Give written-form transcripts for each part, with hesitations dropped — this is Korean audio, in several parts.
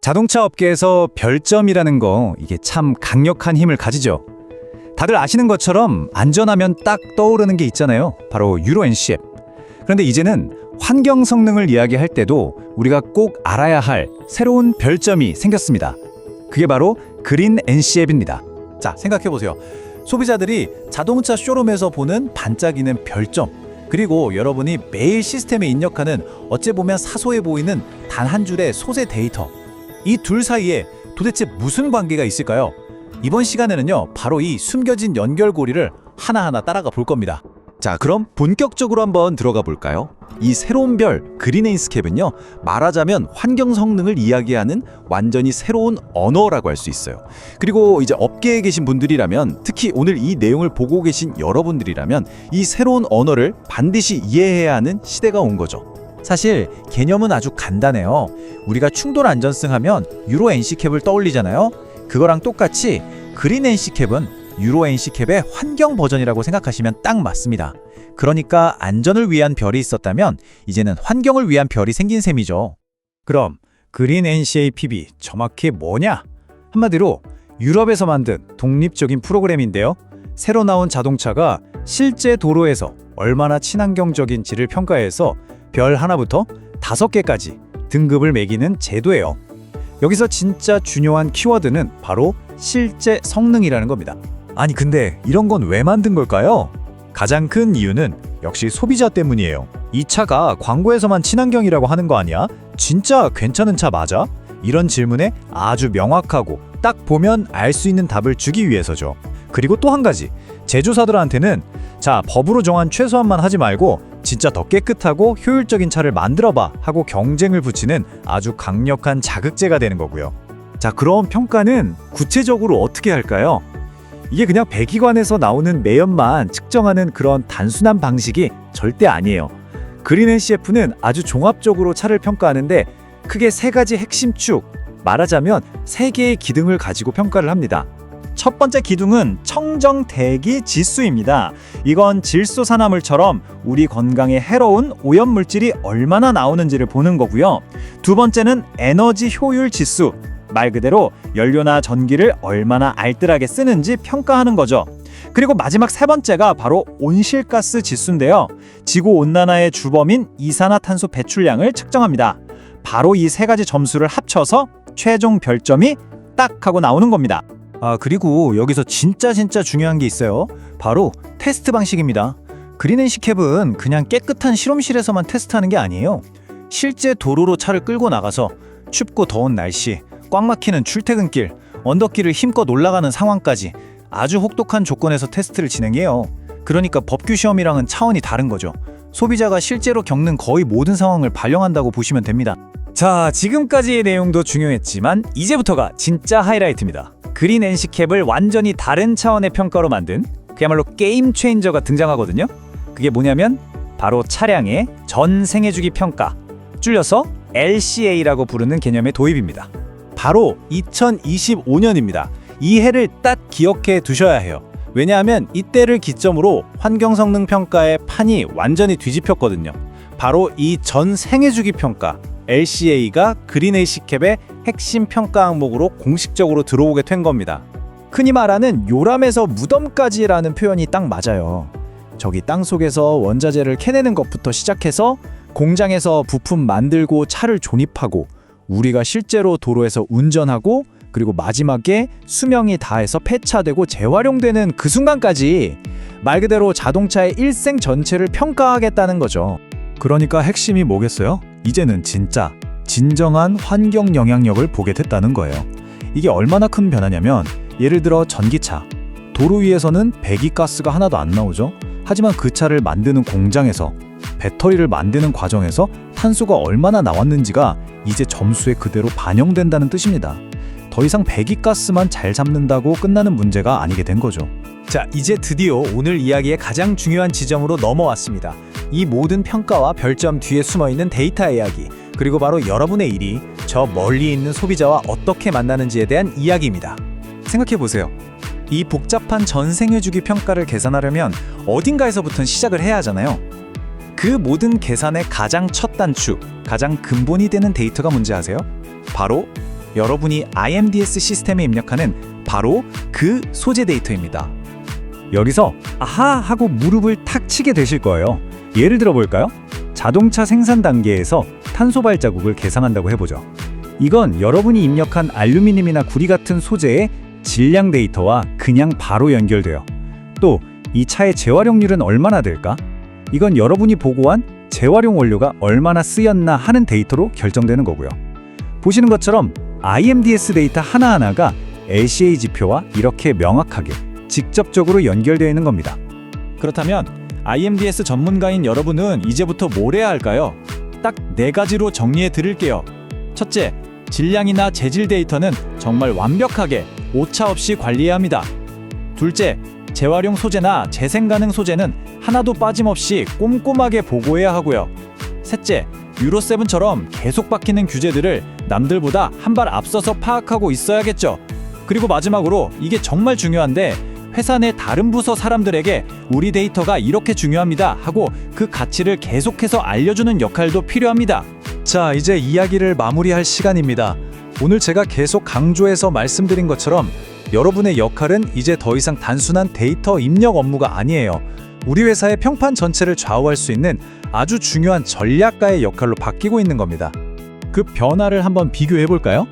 자동차 업계에서 별점이라는 거 이게 참 강력한 힘을 가지죠. 다들 아시는 것처럼 안전하면 딱 떠오르는 게 있잖아요. 바로 유로 NCAP. 그런데 이제는 환경 성능을 이야기할 때도 우리가 꼭 알아야 할 새로운 별점이 생겼습니다. 그게 바로 그린 NCAP입니다. 자, 생각해보세요. 소비자들이 자동차 쇼룸에서 보는 반짝이는 별점, 그리고 여러분이 매일 시스템에 입력하는 어찌 보면 사소해 보이는 단 한 줄의 소재 데이터, 이 둘 사이에 도대체 무슨 관계가 있을까요? 이번 시간에는요, 바로 이 숨겨진 연결고리를 하나하나 따라가 볼 겁니다. 자, 그럼 본격적으로 한번 들어가 볼까요? 이 새로운 별 그린 NCAP은요, 말하자면 환경 성능을 이야기하는 완전히 새로운 언어라고 할 수 있어요. 그리고 이제 업계에 계신 분들이라면, 특히 오늘 이 내용을 보고 계신 여러분들이라면 이 새로운 언어를 반드시 이해해야 하는 시대가 온 거죠. 사실 개념은 아주 간단해요. 우리가 충돌 안전성 하면 유로 NCAP을 떠올리잖아요. 그거랑 똑같이 그린 NCAP은 유로 NCAP의 환경 버전이라고 생각하시면 딱 맞습니다. 그러니까 안전을 위한 별이 있었다면 이제는 환경을 위한 별이 생긴 셈이죠. 그럼 그린 NCAP이 정확히 뭐냐? 한마디로 유럽에서 만든 독립적인 프로그램인데요. 새로 나온 자동차가 실제 도로에서 얼마나 친환경적인지를 평가해서 별 하나부터 5개까지 등급을 매기는 제도예요. 여기서 진짜 중요한 키워드는 바로 실제 성능이라는 겁니다. 아니 근데 이런 건 왜 만든 걸까요? 가장 큰 이유는 역시 소비자 때문이에요. 이 차가 광고에서만 친환경이라고 하는 거 아니야? 진짜 괜찮은 차 맞아? 이런 질문에 아주 명확하고 딱 보면 알 수 있는 답을 주기 위해서죠. 그리고 또 한 가지, 제조사들한테는 자, 법으로 정한 최소한만 하지 말고 진짜 더 깨끗하고 효율적인 차를 만들어봐 하고 경쟁을 붙이는 아주 강력한 자극제가 되는 거고요. 자, 그럼 평가는 구체적으로 어떻게 할까요? 이게 그냥 배기관에서 나오는 매연만 측정하는 그런 단순한 방식이 절대 아니에요. 그린 NCAP는 아주 종합적으로 차를 평가하는데 크게 3가지 핵심 축, 말하자면 3개의 기둥을 가지고 평가를 합니다. 첫 번째 기둥은 청정 대기 지수입니다. 이건 질소산화물처럼 우리 건강에 해로운 오염물질이 얼마나 나오는지를 보는 거고요. 두 번째는 에너지 효율 지수. 말 그대로 연료나 전기를 얼마나 알뜰하게 쓰는지 평가하는 거죠. 그리고 마지막 3번째가 바로 온실가스 지수인데요. 지구온난화의 주범인 이산화탄소 배출량을 측정합니다. 바로 이 3가지 점수를 합쳐서 최종 별점이 딱 하고 나오는 겁니다. 아, 그리고 여기서 진짜 중요한 게 있어요. 바로 테스트 방식입니다. 그린 NCAP은 그냥 깨끗한 실험실에서만 테스트하는 게 아니에요. 실제 도로로 차를 끌고 나가서 춥고 더운 날씨, 꽉 막히는 출퇴근길, 언덕길을 힘껏 올라가는 상황까지 아주 혹독한 조건에서 테스트를 진행해요. 그러니까 법규 시험이랑은 차원이 다른 거죠. 소비자가 실제로 겪는 거의 모든 상황을 반영한다고 보시면 됩니다. 자, 지금까지의 내용도 중요했지만 이제부터가 진짜 하이라이트입니다. 그린 NCAP을 완전히 다른 차원의 평가로 만든 그야말로 게임 체인저가 등장하거든요. 그게 뭐냐면 바로 차량의 전 생애주기 평가, 줄여서 LCA라고 부르는 개념의 도입입니다. 바로 2025년입니다. 이 해를 딱 기억해 두셔야 해요. 왜냐하면 이때를 기점으로 환경성능 평가의 판이 완전히 뒤집혔거든요. 바로 이 전 생애주기 평가, LCA가 그린 NCAP의 핵심 평가 항목으로 공식적으로 들어오게 된 겁니다. 흔히 말하는 요람에서 무덤까지라는 표현이 딱 맞아요. 저기 땅속에서 원자재를 캐내는 것부터 시작해서 공장에서 부품 만들고 차를 조립하고 우리가 실제로 도로에서 운전하고 그리고 마지막에 수명이 다해서 폐차되고 재활용되는 그 순간까지 말 그대로 자동차의 일생 전체를 평가하겠다는 거죠. 그러니까 핵심이 뭐겠어요? 이제는 진짜 진정한 환경 영향력을 보게 됐다는 거예요. 이게 얼마나 큰 변화냐면 예를 들어 전기차, 도로 위에서는 배기가스가 하나도 안 나오죠. 하지만 그 차를 만드는 공장에서 배터리를 만드는 과정에서 탄소가 얼마나 나왔는지가 이제 점수에 그대로 반영된다는 뜻입니다. 더 이상 배기가스만 잘 잡는다고 끝나는 문제가 아니게 된 거죠. 자, 이제 드디어 오늘 이야기의 가장 중요한 지점으로 넘어왔습니다. 이 모든 평가와 별점 뒤에 숨어있는 데이터 이야기, 그리고 바로 여러분의 일이 저 멀리 있는 소비자와 어떻게 만나는지에 대한 이야기입니다. 생각해보세요. 이 복잡한 전생애주기 평가를 계산하려면 어딘가에서부터 시작을 해야 하잖아요. 그 모든 계산의 가장 첫 단축, 가장 근본이 되는 데이터가 뭔지 아세요? 바로 여러분이 IMDS 시스템에 입력하는 바로 그 소재 데이터입니다. 여기서 아하 하고 무릎을 탁 치게 되실 거예요. 예를 들어 볼까요? 자동차 생산 단계에서 탄소 발자국을 계산한다고 해보죠. 이건 여러분이 입력한 알루미늄이나 구리 같은 소재의 질량 데이터와 그냥 바로 연결돼요. 또 이 차의 재활용률은 얼마나 될까? 이건 여러분이 보고한 재활용 원료가 얼마나 쓰였나 하는 데이터로 결정되는 거고요. 보시는 것처럼 IMDS 데이터 하나하나가 LCA 지표와 이렇게 명확하게 직접적으로 연결되어 있는 겁니다. 그렇다면 IMDS 전문가인 여러분은 이제부터 뭘 해야 할까요? 딱 4가지로 정리해 드릴게요. 첫째, 질량이나 재질 데이터는 정말 완벽하게 오차 없이 관리해야 합니다. 둘째, 재활용 소재나 재생 가능 소재는 하나도 빠짐없이 꼼꼼하게 보고해야 하고요. 셋째, 유로7처럼 계속 바뀌는 규제들을 남들보다 한 발 앞서서 파악하고 있어야겠죠. 그리고 마지막으로 이게 정말 중요한데 회사 내 다른 부서 사람들에게 우리 데이터가 이렇게 중요합니다 하고 그 가치를 계속해서 알려주는 역할도 필요합니다. 자, 이제 이야기를 마무리할 시간입니다. 오늘 제가 계속 강조해서 말씀드린 것처럼 여러분의 역할은 이제 더 이상 단순한 데이터 입력 업무가 아니에요. 우리 회사의 평판 전체를 좌우할 수 있는 아주 중요한 전략가의 역할로 바뀌고 있는 겁니다. 그 변화를 한번 비교해 볼까요?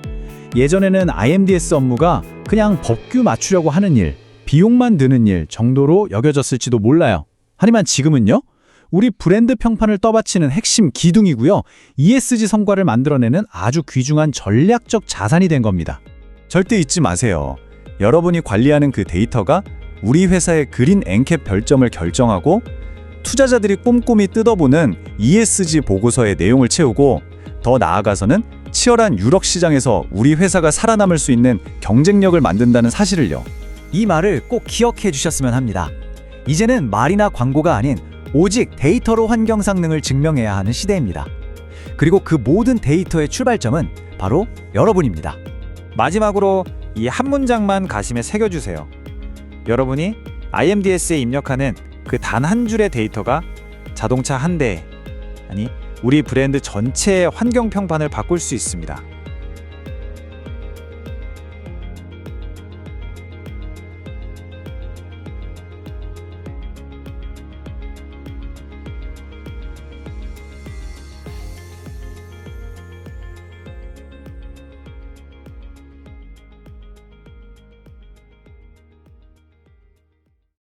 예전에는 IMDS 업무가 그냥 법규 맞추려고 하는 일, 비용만 드는 일 정도로 여겨졌을지도 몰라요. 하지만 지금은요? 우리 브랜드 평판을 떠받치는 핵심 기둥이고요. ESG 성과를 만들어내는 아주 귀중한 전략적 자산이 된 겁니다. 절대 잊지 마세요. 여러분이 관리하는 그 데이터가 우리 회사의 그린 엔캡 별점을 결정하고 투자자들이 꼼꼼히 뜯어보는 ESG 보고서의 내용을 채우고 더 나아가서는 치열한 유럽 시장에서 우리 회사가 살아남을 수 있는 경쟁력을 만든다는 사실을요. 이 말을 꼭 기억해 주셨으면 합니다. 이제는 말이나 광고가 아닌 오직 데이터로 환경 성능을 증명해야 하는 시대입니다. 그리고 그 모든 데이터의 출발점은 바로 여러분입니다. 마지막으로 이 한 문장만 가심에 새겨주세요. 여러분이 IMDS에 입력하는 그 단 한 줄의 데이터가 자동차 한 대, 아니 우리 브랜드 전체의 환경 평판을 바꿀 수 있습니다.